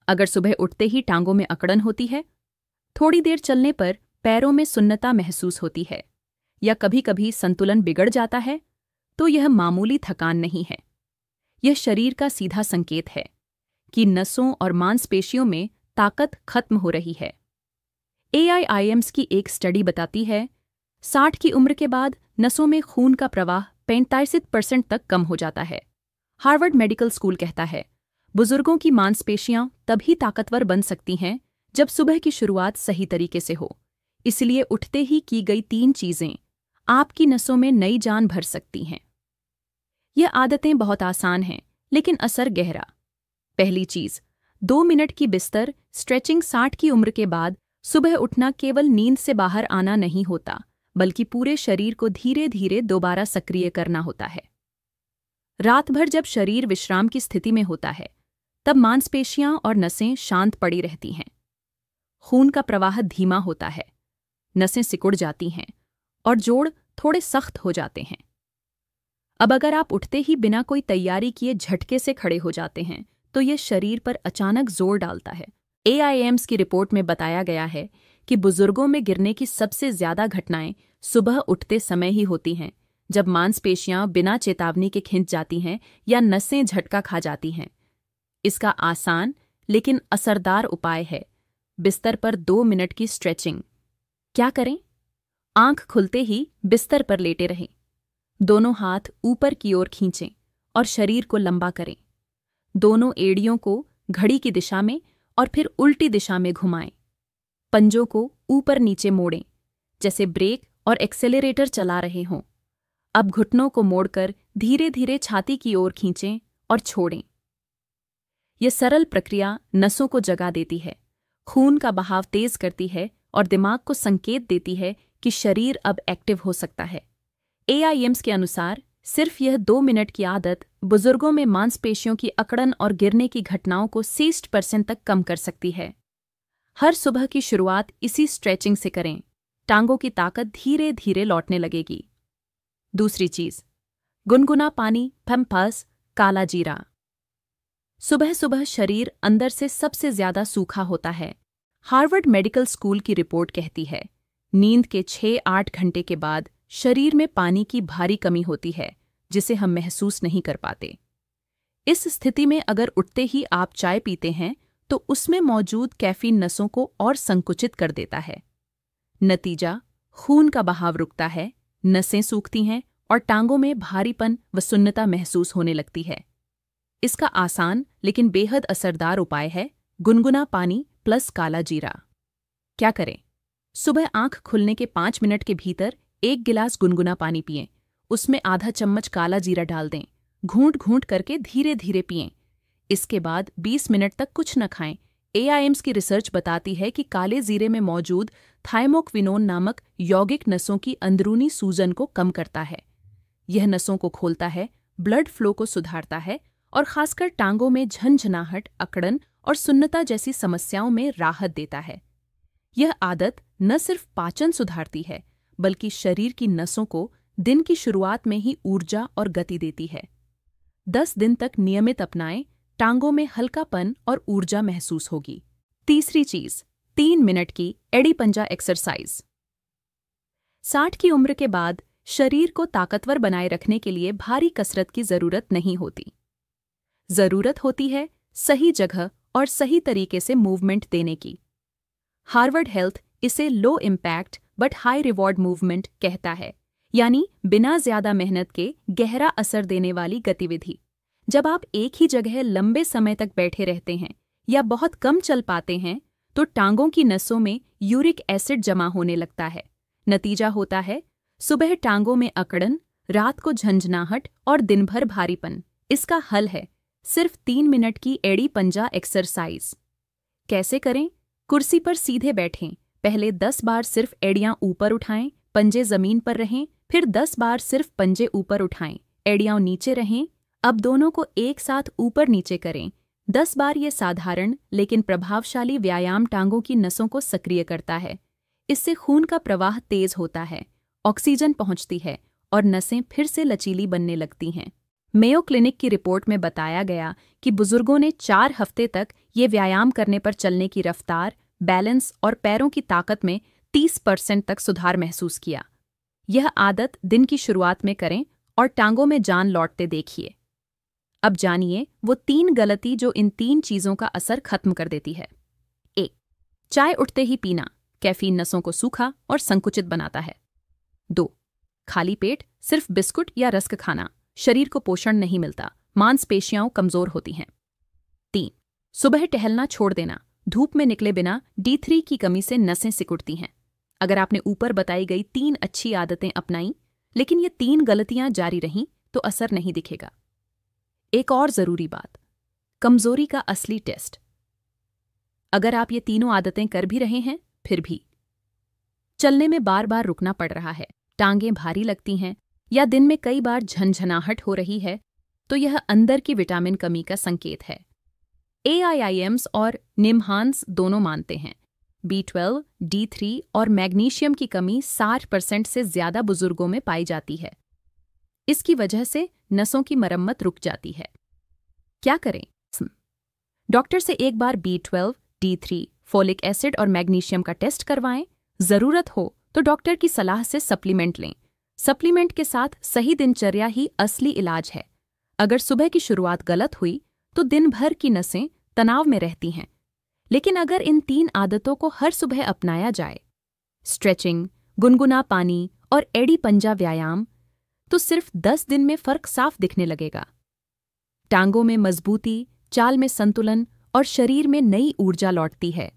अगर सुबह उठते ही टांगों में अकड़न होती है, थोड़ी देर चलने पर पैरों में सुन्नता महसूस होती है, या कभी कभी संतुलन बिगड़ जाता है, तो यह मामूली थकान नहीं है। यह शरीर का सीधा संकेत है कि नसों और मांसपेशियों में ताकत खत्म हो रही है। AIIMS की एक स्टडी बताती है 60 की उम्र के बाद नसों में खून का प्रवाह 45% तक कम हो जाता है। हार्वर्ड मेडिकल स्कूल कहता है बुजुर्गों की मांसपेशियां तभी ताकतवर बन सकती हैं जब सुबह की शुरुआत सही तरीके से हो। इसलिए उठते ही की गई 3 चीजें आपकी नसों में नई जान भर सकती हैं। ये आदतें बहुत आसान हैं, लेकिन असर गहरा। पहली चीज, 2 मिनट की बिस्तर स्ट्रेचिंग। 60 की उम्र के बाद सुबह उठना केवल नींद से बाहर आना नहीं होता, बल्कि पूरे शरीर को धीरे धीरे दोबारा सक्रिय करना होता है। रात भर जब शरीर विश्राम की स्थिति में होता है, तब मांसपेशियां और नसें शांत पड़ी रहती हैं। खून का प्रवाह धीमा होता है, नसें सिकुड़ जाती हैं और जोड़ थोड़े सख्त हो जाते हैं। अब अगर आप उठते ही बिना कोई तैयारी किए झटके से खड़े हो जाते हैं, तो यह शरीर पर अचानक जोर डालता है। AIIMS की रिपोर्ट में बताया गया है कि बुजुर्गों में गिरने की सबसे ज्यादा घटनाएं सुबह उठते समय ही होती हैं, जब मांसपेशियां बिना चेतावनी के खिंच जाती हैं या नसें झटका खा जाती हैं। इसका आसान लेकिन असरदार उपाय है बिस्तर पर 2 मिनट की स्ट्रेचिंग। क्या करें? आंख खुलते ही बिस्तर पर लेटे रहें। दोनों हाथ ऊपर की ओर खींचें और शरीर को लंबा करें। दोनों एड़ियों को घड़ी की दिशा में और फिर उल्टी दिशा में घुमाएं। पंजों को ऊपर नीचे मोड़ें, जैसे ब्रेक और एक्सेलरेटर चला रहे हों। अब घुटनों को मोड़कर धीरे धीरे छाती की ओर खींचें और छोड़ें। यह सरल प्रक्रिया नसों को जगा देती है, खून का बहाव तेज करती है और दिमाग को संकेत देती है कि शरीर अब एक्टिव हो सकता है। AIIMS के अनुसार सिर्फ यह 2 मिनट की आदत बुजुर्गों में मांसपेशियों की अकड़न और गिरने की घटनाओं को 60% तक कम कर सकती है। हर सुबह की शुरुआत इसी स्ट्रेचिंग से करें। टांगों की ताकत धीरे धीरे लौटने लगेगी। दूसरी चीज, गुनगुना पानी, पैम्पर्स, काला जीरा। सुबह सुबह शरीर अंदर से सबसे ज्यादा सूखा होता है। हार्वर्ड मेडिकल स्कूल की रिपोर्ट कहती है नींद के 6-8 घंटे के बाद शरीर में पानी की भारी कमी होती है, जिसे हम महसूस नहीं कर पाते। इस स्थिति में अगर उठते ही आप चाय पीते हैं, तो उसमें मौजूद कैफीन नसों को और संकुचित कर देता है। नतीजा, खून का बहाव रुकता है, नसें सूखती हैं और टांगों में भारीपन व सुन्नता महसूस होने लगती है। इसका आसान लेकिन बेहद असरदार उपाय है गुनगुना पानी प्लस काला जीरा। क्या करें? सुबह आंख खुलने के 5 मिनट के भीतर 1 गिलास गुनगुना पानी पिएं। उसमें आधा चम्मच काला जीरा डाल दें। घूंट घूंट करके धीरे धीरे पिएं। इसके बाद 20 मिनट तक कुछ न खाएं। AIIMS की रिसर्च बताती है कि काले जीरे में मौजूद थाइमोक्विनोन नामक यौगिक नसों की अंदरूनी सूजन को कम करता है। यह नसों को खोलता है, ब्लड फ्लो को सुधारता है और खासकर टांगों में झनझनाहट, अकड़न और सुन्नता जैसी समस्याओं में राहत देता है। यह आदत न सिर्फ पाचन सुधारती है, बल्कि शरीर की नसों को दिन की शुरुआत में ही ऊर्जा और गति देती है। 10 दिन तक नियमित अपनाएं, टांगों में हल्कापन और ऊर्जा महसूस होगी। तीसरी चीज, 3 मिनट की एड़ी पंजा एक्सरसाइज। 60 की उम्र के बाद शरीर को ताकतवर बनाए रखने के लिए भारी कसरत की जरूरत नहीं होती। जरूरत होती है सही जगह और सही तरीके से मूवमेंट देने की। हार्वर्ड हेल्थ इसे low impact but high reward movement कहता है, यानी बिना ज्यादा मेहनत के गहरा असर देने वाली गतिविधि। जब आप एक ही जगह लंबे समय तक बैठे रहते हैं या बहुत कम चल पाते हैं, तो टांगों की नसों में यूरिक एसिड जमा होने लगता है। नतीजा होता है सुबह टांगों में अकड़न, रात को झंझनाहट और दिन भर भारीपन। इसका हल है सिर्फ 3 मिनट की एड़ी पंजा एक्सरसाइज। कैसे करें? कुर्सी पर सीधे बैठें। पहले 10 बार सिर्फ एड़ियां ऊपर उठाएं, पंजे जमीन पर रहें, फिर 10 बार सिर्फ पंजे ऊपर उठाएं, एड़ियां नीचे रहें। अब दोनों को एक साथ ऊपर नीचे करें। 10 बार ये साधारण लेकिन प्रभावशाली व्यायाम टांगों की नसों को सक्रिय करता है। इससे खून का प्रवाह तेज होता है, ऑक्सीजन पहुंचती है और नसें फिर से लचीली बनने लगती हैं। मेयो क्लिनिक की रिपोर्ट में बताया गया कि बुजुर्गों ने 4 हफ्ते तक ये व्यायाम करने पर चलने की रफ्तार, बैलेंस और पैरों की ताकत में 30% तक सुधार महसूस किया। यह आदत दिन की शुरुआत में करें और टांगों में जान लौटते देखिए। अब जानिए वो 3 गलती जो इन 3 चीज़ों का असर खत्म कर देती है। 1. चाय उठते ही पीना, कैफीन नसों को सूखा और संकुचित बनाता है। 2. खाली पेट सिर्फ बिस्कुट या रस्क खाना, शरीर को पोषण नहीं मिलता, मांसपेशियां कमजोर होती हैं। 3. सुबह टहलना छोड़ देना, धूप में निकले बिना D3 की कमी से नसें सिकुड़ती हैं। अगर आपने ऊपर बताई गई 3 अच्छी आदतें अपनाई, लेकिन ये 3 गलतियां जारी रहीं, तो असर नहीं दिखेगा। एक और जरूरी बात, कमजोरी का असली टेस्ट। अगर आप ये तीनों आदतें कर भी रहे हैं, फिर भी चलने में बार बार रुकना पड़ रहा है, टांगें भारी लगती हैं या दिन में कई बार झनझनाहट हो रही है, तो यह अंदर की विटामिन कमी का संकेत है। AIIMS और निमहांस दोनों मानते हैं B12, D3 और मैग्नीशियम की कमी 60% से ज्यादा बुजुर्गों में पाई जाती है। इसकी वजह से नसों की मरम्मत रुक जाती है। क्या करें? डॉक्टर से एक बार B12, D3, फोलिक एसिड और मैग्नीशियम का टेस्ट करवाएं। जरूरत हो तो डॉक्टर की सलाह से सप्लीमेंट लें। सप्लीमेंट के साथ सही दिनचर्या ही असली इलाज है। अगर सुबह की शुरुआत गलत हुई तो दिन भर की नसें तनाव में रहती हैं। लेकिन अगर इन 3 आदतों को हर सुबह अपनाया जाए, स्ट्रेचिंग, गुनगुना पानी और एड़ी पंजा व्यायाम, तो सिर्फ 10 दिन में फर्क साफ दिखने लगेगा। टांगों में मजबूती, चाल में संतुलन और शरीर में नई ऊर्जा लौटती है।